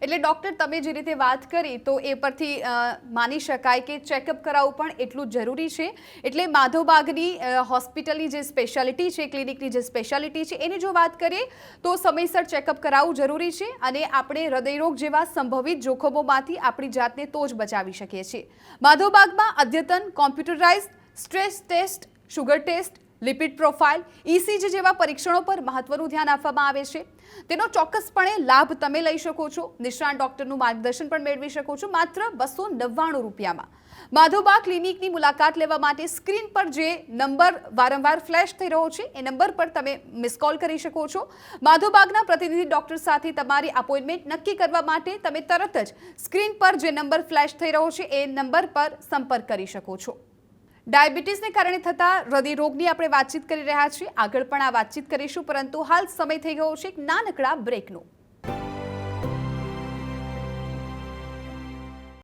એટલે ડૉક્ટર તમે જે રીતે વાત કરી તો એ પરથી માની શકાય કે ચેકઅપ કરાવવું પણ એટલું જ જરૂરી છે। એટલે માધવબાગની હોસ્પિટલની જે સ્પેશિયાલિટી છે, ક્લિનિકની જે સ્પેશિયાલિટી છે, એની જો વાત કરીએ તો સમયસર ચેકઅપ કરાવવું જરૂરી છે અને આપણે હૃદયરોગ જેવા સંભવિત જોખમોમાંથી આપણી જાતને તો જ બચાવી શકીએ છીએ। માધવબાગમાં અદ્યતન computerised stress test, sugar test, lipid profile, ECG જેવા પરીક્ષણો પર મહત્વનું ધ્યાન આપવામાં આવે છે। તેનો ચોક્કસપણે લાભ તમે લઈ શકો છો। નિષ્ણાત ડોક્ટરનું માર્ગદર્શન પણ મેળવી શકો છો માત્ર 299 રૂપિયામાં। માધવબાગ ક્લિનિકની મુલાકાત લેવા માટે સ્ક્રીન પર જે નંબર વારંવાર ફ્લેશ થઈ રહ્યો છે એ નંબર પર તમે મિસ કોલ કરી શકો છો। માધવબાગના પ્રતિનિધિ ડોક્ટર સાથે તમારી અપોઇન્ટમેન્ટ નક્કી કરવા માટે તમે તરત જ સ્ક્રીન પર જે નંબર ફ્લેશ થઈ રહ્યો છે એ નંબર પર સંપર્ક કરી શકો છો। ડાયાબિટીસને કારણે થતા હૃદય રોગની આપણે વાતચીત કરી રહ્યા છીએ। આગળ પણ આ વાતચીત કરીશું, પરંતુ હાલ સમય થઈ ગયો છે એક નાનકડા બ્રેકનો।